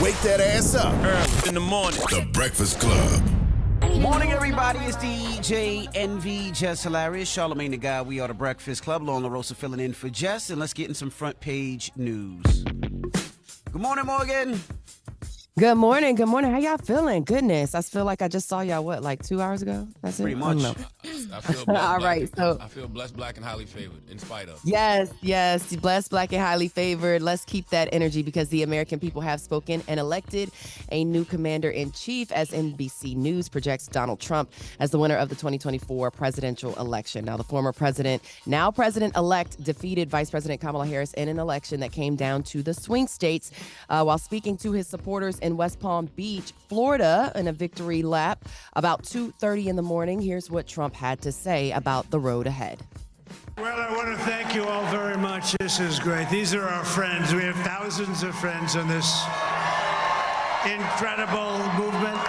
Wake that ass up. Early in the morning. The Breakfast Club. Morning, everybody. It's DJ NV, Jess Hilarious, Charlamagne the Guy. We are the Breakfast Club. Lauren Roques filling in for Jess, and let's get in some front page news. Good morning, Morgan. Good morning. Good morning. How y'all feeling? Goodness, I feel like I just saw y'all, like 2 hours ago? That's Pretty it? much. I feel blessed. All right, so I feel blessed, black, and highly favored, in spite of. yes, blessed, black, and highly favored. Let's keep that energy because the American people have spoken and elected a new commander-in-chief as NBC News projects Donald Trump as the winner of the 2024 presidential election. Now, the former president, now president-elect, defeated Vice President Kamala Harris in an election that came down to the swing states. While speaking to his supporters in West Palm Beach, Florida, in a victory lap about 2:30 in the morning, here's what Trump had to say about the road ahead. Well, I want to thank you all very much. This is great. These are our friends. We have thousands of friends on this incredible movement.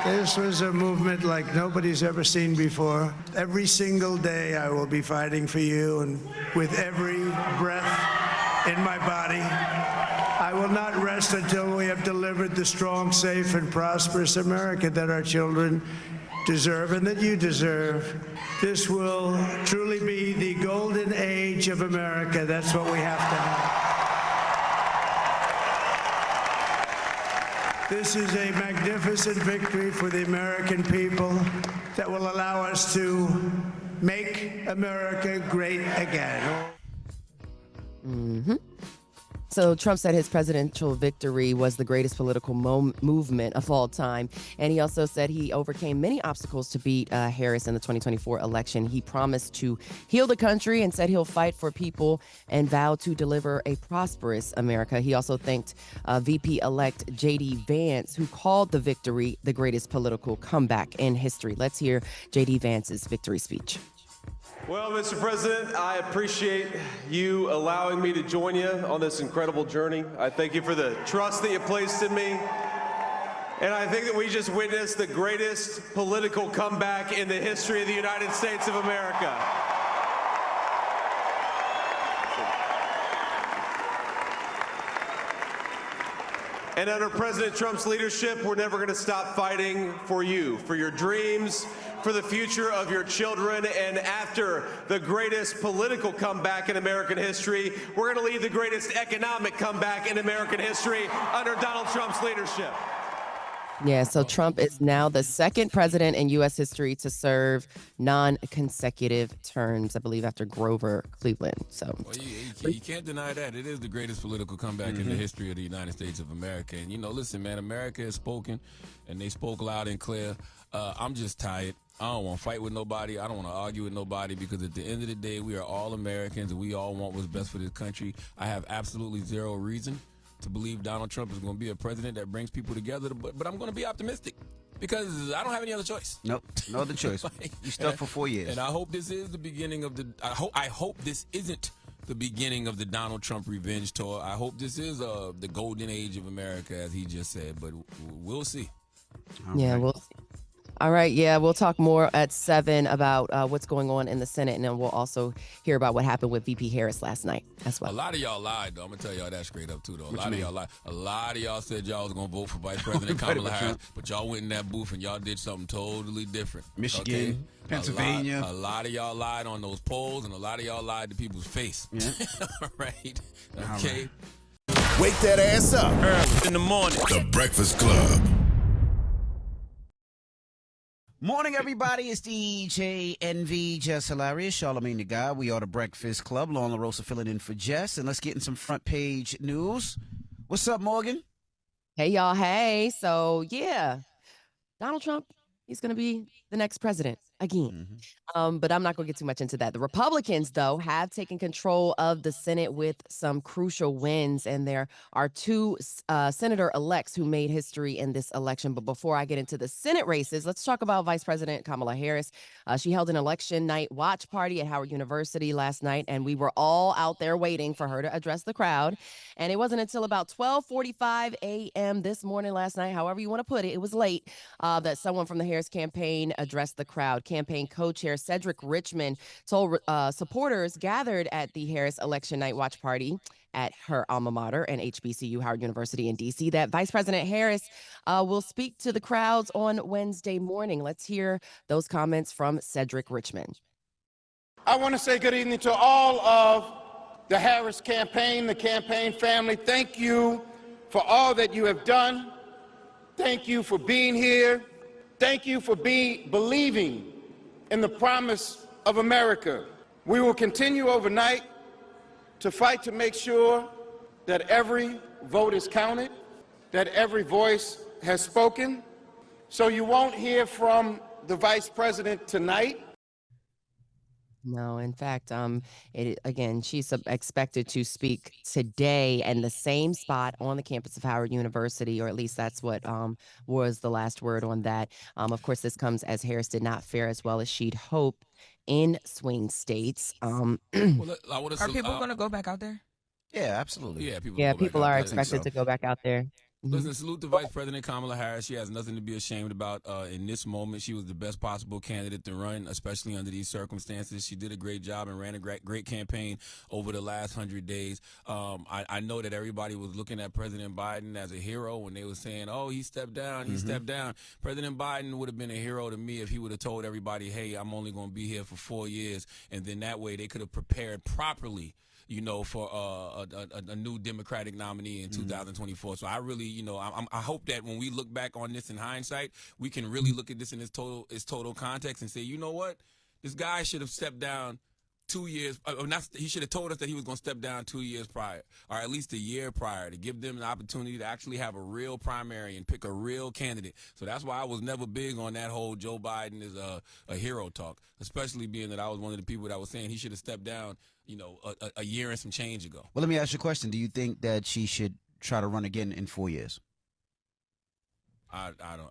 This was a movement like nobody's ever seen before. Every single day I will be fighting for you, and with every breath in my body, I will not rest until we have delivered the strong, safe, and prosperous America that our children deserve and that you deserve. This will truly be the golden age of America. That's what we have to have. This is a magnificent victory for the American people that will allow us to make America great again. So Trump said his presidential victory was the greatest political movement of all time. And he also said he overcame many obstacles to beat Harris in the 2024 election. He promised to heal the country and said he'll fight for people and vowed to deliver a prosperous America. He also thanked VP-elect J.D. Vance, who called the victory the greatest political comeback in history. Let's hear J.D. Vance's victory speech. Well, Mr. President, I appreciate you allowing me to join you on this incredible journey. I thank you for the trust that you placed in me. And I think that we just witnessed the greatest political comeback in the history of the United States of America. And under President Trump's leadership, we're never going to stop fighting for you, for your dreams, for the future of your children. And after the greatest political comeback in American history, we're going to lead the greatest economic comeback in American history under Donald Trump's leadership. Yeah, so Trump is now the second president in U.S. history to serve non-consecutive terms, I believe, after Grover Cleveland. So, Well, you can't deny that. It is the greatest political comeback in the history of the United States of America. And, listen, man, America has spoken, and they spoke loud and clear. I'm just tired. I don't want to fight with nobody. I don't want to argue with nobody because at the end of the day, we are all Americans, and we all want what's best for this country. I have absolutely zero reason to believe Donald Trump is going to be a president that brings people together, but I'm going to be optimistic because I don't have any other choice. Nope, no other choice. You stuck for 4 years. And I hope this is the beginning of I hope this isn't the beginning of the Donald Trump revenge tour. I hope this is the golden age of America, as he just said, but we'll see. yeah, we'll see. All right, yeah, we'll talk more at 7 about what's going on in the Senate, and then we'll also hear about what happened with VP Harris last night as well. A lot of y'all lied, though. I'm going to tell y'all that straight up, too, though. A lot of y'all lied. A lot of y'all said y'all was going to vote for Vice President Kamala Harris, but y'all went in that booth and y'all did something totally different. Michigan, okay? Pennsylvania. A lot of y'all lied on those polls, and a lot of y'all lied to people's face. Yeah. All right? Okay? Wake that ass up. Early in the morning. The Breakfast Club. Morning, everybody. It's DJ NV, Jess Hilarious, Charlamagne the Guy. We are the Breakfast Club. Lauren Roques filling in for Jess. And let's get in some front page news. What's up, Morgan? Hey, y'all. Hey. So, yeah, Donald Trump, he's going to be the next president again. But I'm not going to get too much into that. The Republicans, though, have taken control of the Senate with some crucial wins. And there are two senator-elects who made history in this election. But before I get into the Senate races, let's talk about Vice President Kamala Harris. She held an election night watch party at Howard University last night, and we were all out there waiting for her to address the crowd. And it wasn't until about 12:45 a.m. this morning last night, however you want to put it, it was late, that someone from the Harris campaign addressed the crowd. Campaign co-chair Cedric Richmond told supporters gathered at the Harris election night watch party at her alma mater and HBCU, Howard University in D.C., that Vice President Harris will speak to the crowds on Wednesday morning. Let's hear those comments from Cedric Richmond. I want to say good evening to all of the Harris campaign, the campaign family. Thank you for all that you have done. Thank you for being here. Thank you for believing in the promise of America. We will continue overnight to fight to make sure that every vote is counted, that every voice has spoken. So you won't hear from the Vice President tonight. No, in fact, again, she's expected to speak today in the same spot on the campus of Howard University, or at least that's what was the last word on that. Of course, this comes as Harris did not fare as well as she'd hoped in swing states. Are people going to go back out there? Yeah, absolutely. Yeah, people are expected to go back out there. Listen, salute to Vice President Kamala Harris. She has nothing to be ashamed about in this moment. She was the best possible candidate to run, especially under these circumstances. She did a great job and ran a great campaign over the last 100 days. I know that everybody was looking at President Biden as a hero when they were saying, oh, he stepped down, he stepped down. President Biden would have been a hero to me if he would have told everybody, hey, I'm only going to be here for 4 years. And then that way they could have prepared properly, you know, for a new Democratic nominee in 2024. So I really, you know, I hope that when we look back on this in hindsight, we can really look at this in its total context and say, you know what, this guy should have stepped down 2 years. He should have told us that he was going to step down 2 years prior, or at least a year prior, to give them an opportunity to actually have a real primary and pick a real candidate. So that's why I was never big on that whole Joe Biden is a hero talk, especially being that I was one of the people that was saying he should have stepped down, you know, a year and some change ago. Well, let me ask you a question. Do you think that she should try to run again in 4 years? I don't know.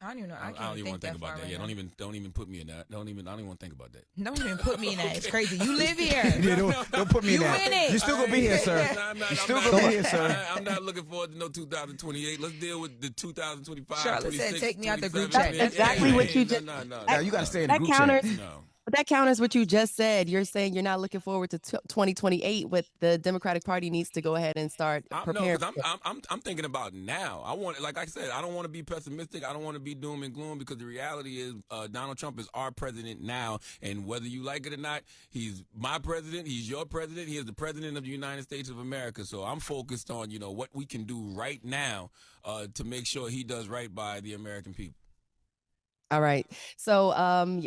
I don't even know. I don't even want to think about that. Yeah, don't even put me in that. I don't even want to think about that. Don't even put me in that. It's crazy. You live here. Yeah, don't put me in that. You in it. You're still gonna be here, sir. You're still gonna be here, sir. I'm not looking forward to no 2028. Let's deal with the 2025. Charlotte said, "Take me out the group chat." That's exactly what you just. No. You gotta stay in the group chat. But that counters what you just said. You're saying you're not looking forward to 2028. With the Democratic Party needs to go ahead and start preparing. No, I'm thinking about now. I want, like I said, I don't want to be pessimistic. I don't want to be doom and gloom, because the reality is Donald Trump is our president now, and whether you like it or not, he's my president. He's your president. He is the president of the United States of America. So I'm focused on, you know, what we can do right now to make sure he does right by the American people. All right. So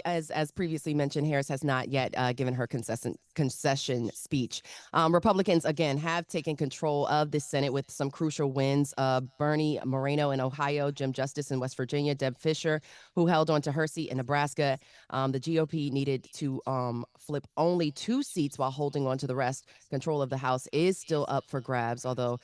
as previously mentioned, Harris has not yet given her concession speech. Republicans, again, have taken control of the Senate with some crucial wins. Bernie Moreno in Ohio, Jim Justice in West Virginia, Deb Fischer, who held on to her seat in Nebraska. The GOP needed to flip only 2 seats while holding on to the rest. Control of the House is still up for grabs, although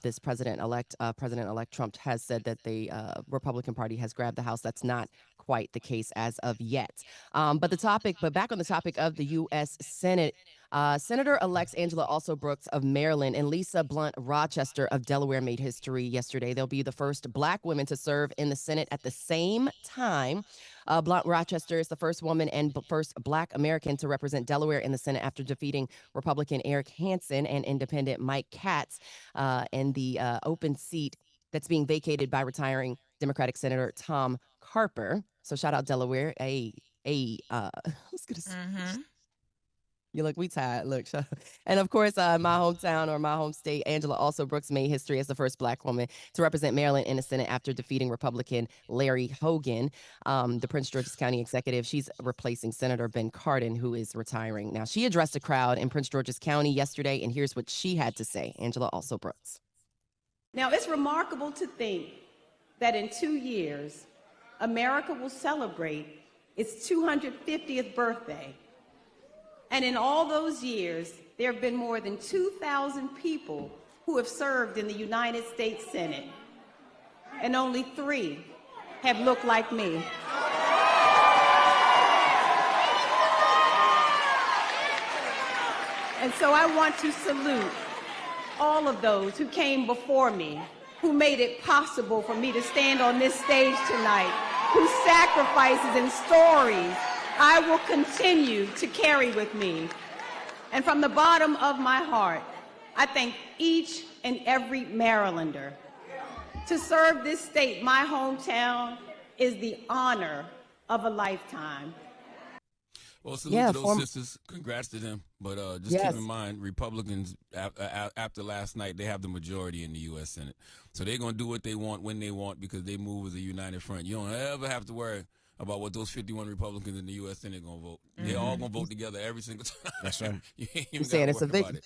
this President-elect Trump has said that the Republican Party has grabbed the House. That's not quite the case as of yet. But back on the topic of the U.S. Senate, Senator-elects Angela Also Brooks of Maryland and Lisa Blunt Rochester of Delaware made history yesterday. They'll be the first Black women to serve in the Senate at the same time. Blunt Rochester is the first woman and first Black American to represent Delaware in the Senate after defeating Republican Eric Hansen and Independent Mike Katz in the open seat that's being vacated by retiring Democratic Senator Tom Carper. So shout out Delaware. I was gonna say, you look, we tired. Look, and of course, my hometown or my home state, Angela Also Brooks made history as the first Black woman to represent Maryland in the Senate after defeating Republican Larry Hogan, the Prince George's County executive. She's replacing Senator Ben Cardin, who is retiring. Now, she addressed a crowd in Prince George's County yesterday, and here's what she had to say. Angela Also Brooks. Now, it's remarkable to think that in 2 years, America will celebrate its 250th birthday. And in all those years, there have been more than 2,000 people who have served in the United States Senate. And only 3 have looked like me. And so I want to salute all of those who came before me, who made it possible for me to stand on this stage tonight, whose sacrifices and stories I will continue to carry with me. And from the bottom of my heart, I thank each and every Marylander. To serve this state, my hometown, is the honor of a lifetime. Well, salute to those sisters. Congrats to them. But just keep in mind, Republicans, after last night, they have the majority in the U.S. Senate. So they're going to do what they want when they want because they move as a united front. You don't ever have to worry about what those 51 Republicans in the U.S. Senate going to vote. They're all going to vote together every single time. That's right. You ain't even I'm saying it's a victory.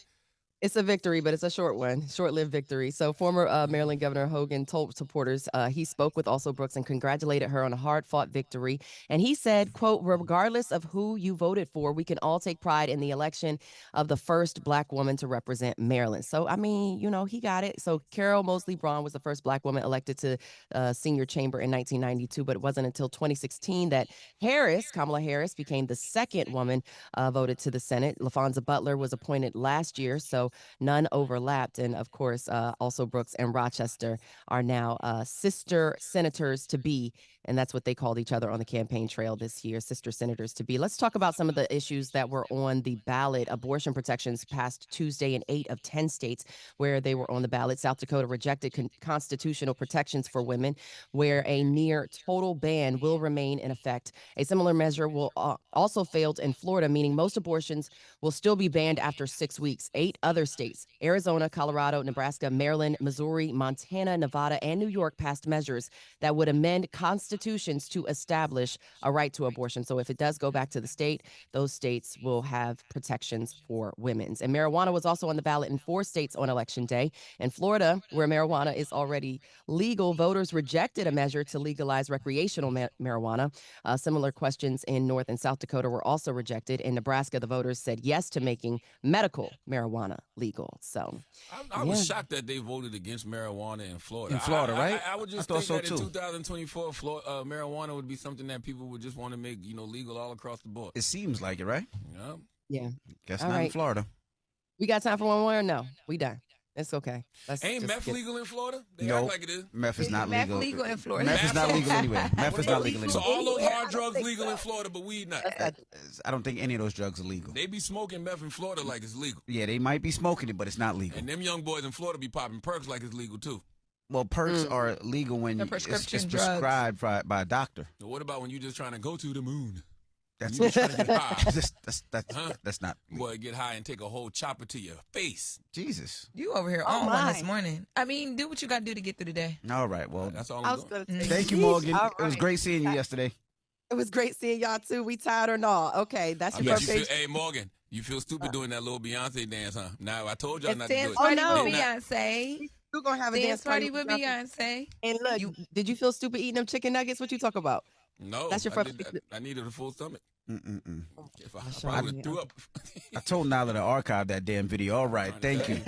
It's a victory, but it's a short one, short-lived victory. So former Maryland Governor Hogan told supporters he spoke with also Brooks and congratulated her on a hard-fought victory. And he said, quote, regardless of who you voted for, we can all take pride in the election of the first Black woman to represent Maryland. So, I mean, you know, he got it. So Carol Moseley Braun was the first Black woman elected to senior chamber in 1992, but it wasn't until 2016 that Kamala Harris, became the second woman voted to the Senate. LaFonza Butler was appointed last year, so none overlapped. And of course, also Brooks and Rochester are now sister senators to be. And that's what they called each other on the campaign trail this year, sister senators to be. Let's talk about some of the issues that were on the ballot. Abortion protections passed Tuesday in 8 of 10 states where they were on the ballot. South Dakota rejected constitutional protections for women, where a near total ban will remain in effect. A similar measure will also failed in Florida, meaning most abortions will still be banned after 6 weeks. 8 other states, Arizona, Colorado, Nebraska, Maryland, Missouri, Montana, Nevada, and New York, passed measures that would amend constitutions to establish a right to abortion. So if it does go back to the state, those states will have protections for women's. And marijuana was also on the ballot in 4 states on Election Day. In Florida, where marijuana is already legal, voters rejected a measure to legalize recreational marijuana. Similar questions in North and South Dakota were also rejected. In Nebraska, the voters said yes to making medical marijuana legal. So I was shocked that they voted against marijuana in Florida. In Florida, right? I would just think that in 2024, marijuana would be something that people would just want to make, legal all across the board. It seems like it, right? Yeah. Guess all not right. in Florida. We got time for one more? No, we done. It's okay. Ain't meth legal in Florida? They no, act like it is. Meth is not legal. Meth legal in Florida. Meth is not legal anywhere. Meth is not legal anywhere. So all those hard drugs legal in Florida, but weed not. I don't think any of those drugs are legal. They be smoking meth in Florida like it's legal. Yeah, they might be smoking it, but it's not legal. And them young boys in Florida be popping perks like it's legal too. Well, perks are legal when it's prescribed by a doctor. So what about when you just trying to go to the moon? That's you trying to get high. That's not. Boy, get high and take a whole chopper to your face. Jesus. You over here on one this morning. I mean, do what you got to do to get through the day. All right. Well, that's all I'm doing. Thank you, Morgan. Right. It was great seeing you yesterday. It was great seeing y'all too. We tired or not? Okay, that's your first page. Hey, Morgan, you feel stupid doing that little Beyonce dance, huh? Now I told y'all not to do it. Oh no, Beyonce. We're gonna have a dance party with Beyonce. And look, did you feel stupid eating them chicken nuggets? What you talk about? No, that's your first. I needed a full stomach. If I probably threw up. I told Nyla to archive that damn video. All right, thank you.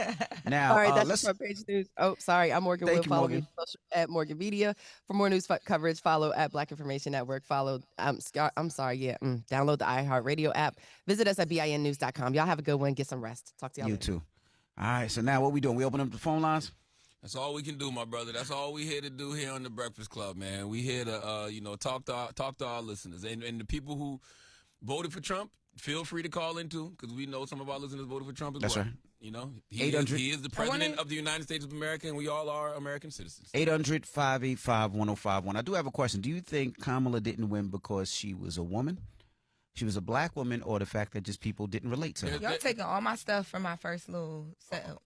Now, all right, that's front page news. Oh, sorry, I'm Morgan. Thank you, follow Morgan. me at Morgan Media for more news coverage. Follow at Black Information Network. Follow. I'm sorry. Yeah. Download the iHeartRadio app. Visit us at binnews.com. Y'all have a good one. Get some rest. Talk to y'all. You too. All right. So now what we doing? We open up the phone lines. That's all we can do, my brother. That's all we here to do here on the Breakfast Club, man. We here to talk to our listeners and the people who voted for Trump. Feel free to call in too, because we know some of our listeners voted for Trump as well. Right. He is the president of the United States of America, and we all are American citizens. 800-585-1051. I do have a question. Do you think Kamala didn't win because she was a woman? She was a black woman, or the fact that just people didn't relate to her? Y'all taking all my stuff from my first little setup.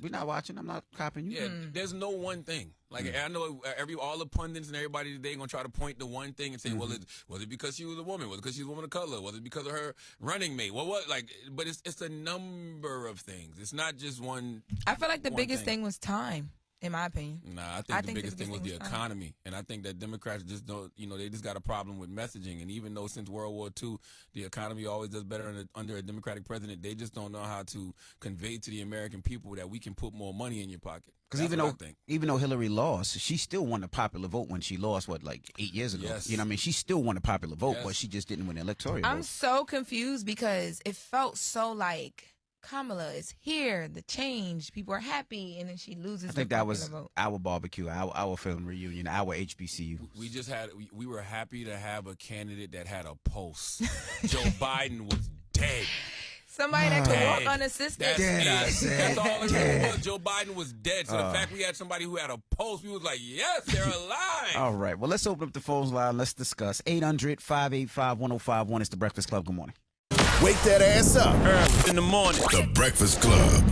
We're not watching. I'm not copying you. Yeah, there's no one thing. Like I know all the pundits and everybody today gonna try to point to one thing and say, well, was it because she was a woman? Was it because she was a woman of color? Was it because of her running mate? Well, what? But it's a number of things. It's not just one. I feel like the biggest thing was time. In my opinion. Nah, I think the biggest thing was the economy. And I think that Democrats just don't, they just got a problem with messaging. And even though since World War II, the economy always does better under a Democratic president, they just don't know how to convey to the American people that we can put more money in your pocket. Because even though Hillary lost, she still won the popular vote when she lost, 8 years ago? Yes. You know what I mean? She still won the popular vote, but she just didn't win the electoral vote. I'm so confused because it felt so like Kamala is here, the change, people are happy, and then she loses. I think that was our barbecue, our film reunion, our HBCU. We were happy to have a candidate that had a pulse. Joe Biden was dead. Somebody that could walk unassisted. That's all it was. Joe Biden was dead. So the fact we had somebody who had a pulse, we was like, yes, they're alive. All right. Well, let's open up the phones line. Let's discuss. 800-585-1051 is the Breakfast Club. Good morning. Wake that ass up. In the morning. The Breakfast Club.